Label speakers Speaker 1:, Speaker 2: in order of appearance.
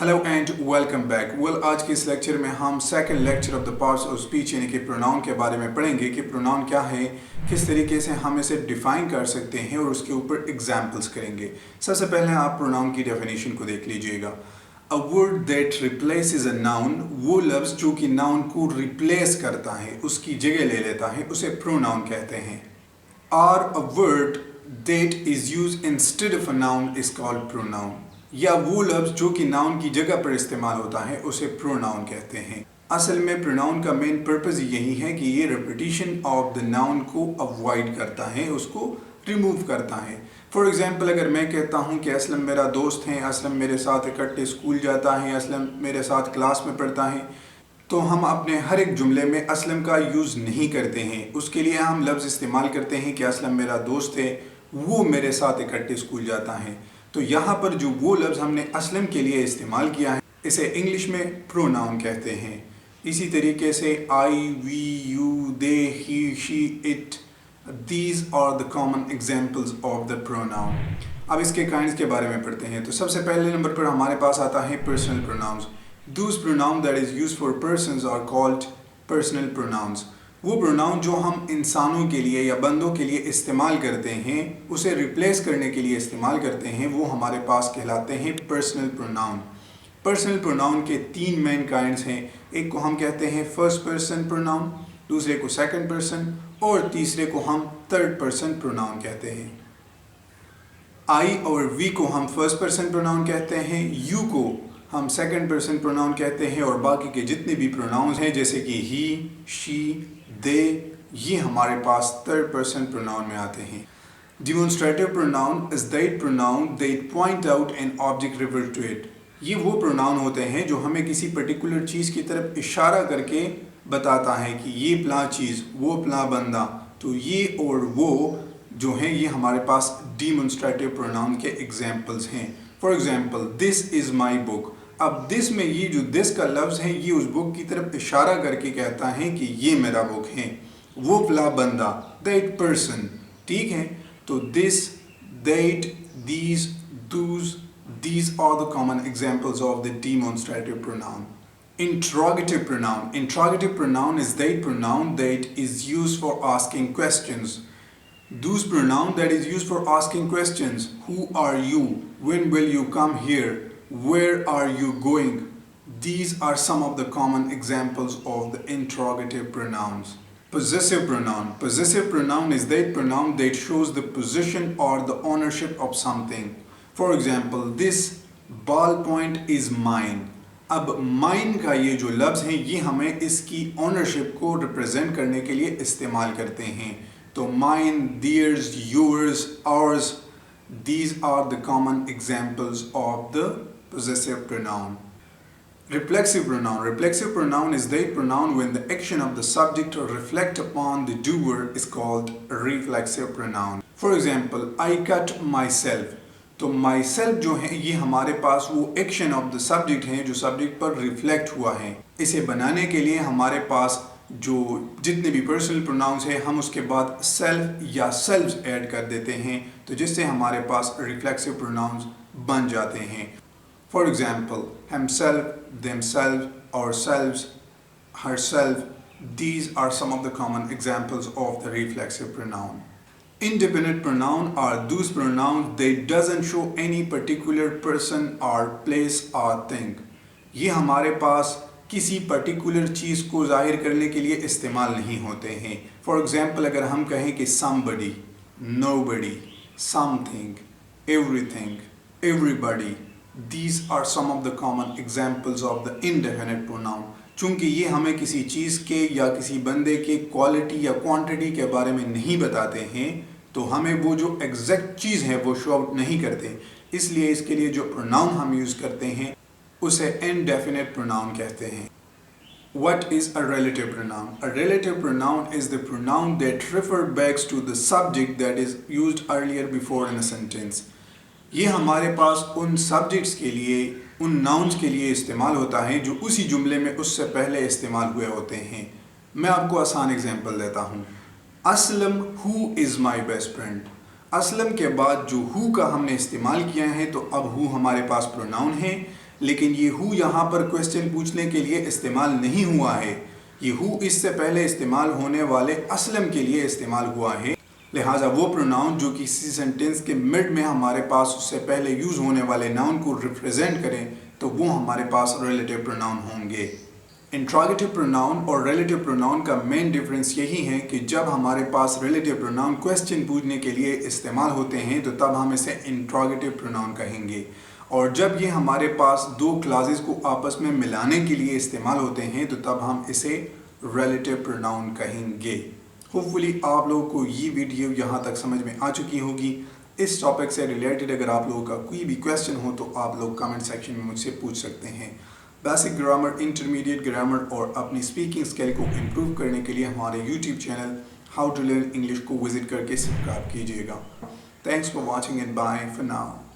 Speaker 1: Hello and welcome back. आज के इस लेक्चर में हम second lecture of the parts of speech यानी कि प्रोनाउन के बारे में पढ़ेंगे कि प्रोनाउन क्या है, किस तरीके से हम इसे डिफाइन कर सकते हैं और उसके ऊपर एग्जांपल्स करेंगे। सबसे पहले आप प्रोनाउन की डेफिनेशन को देख लीजिएगा। A word that replaces a noun, वो लफ्ज़ जो कि नाउन को रिप्लेस करता है, उसकी जगह ले लेता है, उसे प्रोनाउन कहते हैं। और a word that is used instead of a noun is called pronoun, या वो लफ्ज़ जो कि नाउन की जगह पर इस्तेमाल होता है उसे प्रोनाउन कहते हैं। असल में प्रोनाउन का मेन पर्पज़ यही है कि ये रिपीटिशन ऑफ द नाउन को अवॉइड करता है, उसको रिमूव करता है। फॉर एग्जांपल, अगर मैं कहता हूँ कि असलम मेरा दोस्त है, असलम मेरे साथ इकट्ठे स्कूल जाता है, असलम मेरे साथ क्लास में पढ़ता है, तो हम अपने हर एक जुमले में असलम का यूज़ नहीं करते हैं। उसके लिए हम लफ्ज़ इस्तेमाल करते हैं कि असलम मेरा दोस्त है, वो मेरे साथ इकट्ठे स्कूल जाता है। तो यहाँ पर जो वो लफ्ज़ हमने असलम के लिए इस्तेमाल किया है, इसे इंग्लिश में प्रोनाउन कहते हैं। इसी तरीके से I, we, you, they, he, she, it, these are the common examples of the pronoun. अब इसके काइंड्स के बारे में पढ़ते हैं। तो सबसे पहले नंबर पर हमारे पास आता है personal pronouns. Those pronouns that is used for persons are called personal pronouns. वो प्रोनाउन जो हम इंसानों के लिए या बंदों के लिए इस्तेमाल करते हैं, उसे रिप्लेस करने के लिए इस्तेमाल करते हैं, वो हमारे पास कहलाते हैं पर्सनल प्रोनाउन। पर्सनल प्रोनाउन के तीन मेन काइंड्स हैं। एक को हम कहते हैं फर्स्ट पर्सन प्रोनाउन, दूसरे को सेकंड पर्सन और तीसरे को हम थर्ड पर्सन प्रोनाउन कहते हैं। आई और वी को हम फर्स्ट पर्सन प्रोनाउन कहते हैं, यू को हम सेकंड पर्सन प्रोनाउन कहते हैं और बाकी के जितने भी प्रोनाउंस हैं जैसे कि ही, शी, दे, ये हमारे पास थर्ड पर्सन प्रोनाउन में आते हैं। Demonstrative pronoun is that pronoun that point out an object refer to it. ये वो प्रोनाउन होते हैं जो हमें किसी पर्टिकुलर चीज़ की तरफ इशारा करके बताता है कि ये प्ला चीज़, वो प्ला बंदा। तो ये और वो जो हैं ये हमारे पास डिमॉन्स्ट्रेटिव प्रोनाउन के एग्जाम्पल्स हैं। For example, this is my book. अब दिस में ये जो दिस का लफ्ज़ है ये उस बुक की तरफ इशारा करके कहता है कि ये मेरा बुक है। वो प्ला बंदा, दैट पर्सन, ठीक है। तो this, that, these, Dooj, these are the common examples of the demonstrative pronoun. Interrogative pronoun. Interrogative pronoun is that pronoun that is used for asking questions. Those pronoun that is used for asking questions. Who are you? When will you come here? Where are you going? These are some of the common examples of the interrogative pronouns. Possessive pronoun. Possessive pronoun is that pronoun that shows the possession or the ownership of something. For example, this ballpoint is mine. अब mine का ये जो लफ्ज़ है ये हमें इसकी ownership को represent करने के लिए इस्तेमाल करते हैं। तो mine, theirs, yours, ours, these are the common examples of the possessive pronoun. Reflexive pronoun. Reflexive pronoun is that pronoun when the action of the subject reflect upon the doer is called a reflexive pronoun. For example, I cut myself. तो my self जो है ये हमारे पास वो action of the subject है जो subject पर reflect हुआ है। इसे बनाने के लिए हमारे पास जो जितने भी पर्सनल प्रोनाउंस है हम उसके बाद सेल्फ या सेल्व्स ऐड कर देते हैं, तो जिससे हमारे पास रिफ्लेक्सिव प्रोनाउंस बन जाते हैं। For example, himself, themself, ourselves, herself, these are some of the common examples of the reflexive pronoun. Indefinite pronoun are those pronouns that doesn't show any particular person or place or thing. ये हमारे पास किसी particular चीज़ को जाहिर करने के लिए इस्तेमाल नहीं होते हैं। फॉर एग्जाम्पल, अगर हम कहें कि somebody, nobody, something, everything, everybody, these are some of the common examples of the indefinite pronoun. चूँकि ये हमें किसी चीज़ के या किसी बंदे के क्वालिटी या क्वांटिटी के बारे में नहीं बताते हैं, तो हमें वो जो एग्जैक्ट चीज़ है वो शो आउट नहीं करते, इसलिए इसके लिए जो प्रोनाउन हम यूज़ करते हैं उसे इनडेफिनिट प्रोनाउन कहते हैं। What is a relative pronoun? A relative pronoun is the pronoun that refer back to the subject that is used earlier before in a sentence. ये हमारे पास उन सब्जेक्ट्स के लिए, उन नाउन्स के लिए इस्तेमाल होता है जो उसी जुमले में उससे पहले इस्तेमाल हुए होते हैं। मैं आपको आसान एग्जांपल देता हूँ। Aslam who is my best friend. Aslam के बाद जो हु का हमने इस्तेमाल किया है, तो अब हु हमारे पास प्रोनाउन है, लेकिन ये हु यहाँ पर क्वेश्चन पूछने के लिए इस्तेमाल नहीं हुआ है। ये हु इससे पहले इस्तेमाल होने वाले असलम के लिए इस्तेमाल हुआ है। लिहाजा वो प्रोनाउन जो किसी सेंटेंस के मिड में हमारे पास उससे पहले यूज होने वाले नाउन को रिप्रेजेंट करें तो वो हमारे पास रिलेटिव प्रोनाउन होंगे। इंट्रोगेटिव प्रोनाउन और रिलेटिव प्रोनाउन का मेन डिफरेंस यही है कि जब हमारे पास रिलेटिव प्रोनाउन क्वेश्चन पूछने के लिए इस्तेमाल होते हैं तो तब हम इसे इंट्रोगेटिव प्रोनाउन कहेंगे, और जब ये हमारे पास दो क्लासेस को आपस में मिलाने के लिए इस्तेमाल होते हैं तो तब हम इसे रिलेटिव प्रोनाउन कहेंगे। होपफुली आप लोगों को ये वीडियो यहाँ तक समझ में आ चुकी होगी। इस टॉपिक से रिलेटेड अगर आप लोगों का कोई भी क्वेश्चन हो तो आप लोग कमेंट सेक्शन में मुझसे पूछ सकते हैं। बेसिक ग्रामर, इंटरमीडिएट ग्रामर और अपनी स्पीकिंग स्किल को इम्प्रूव करने के लिए हमारे YouTube channel how to learn English को विजिट करके सब्सक्राइब कीजिएगा। Thanks for watching and bye for now.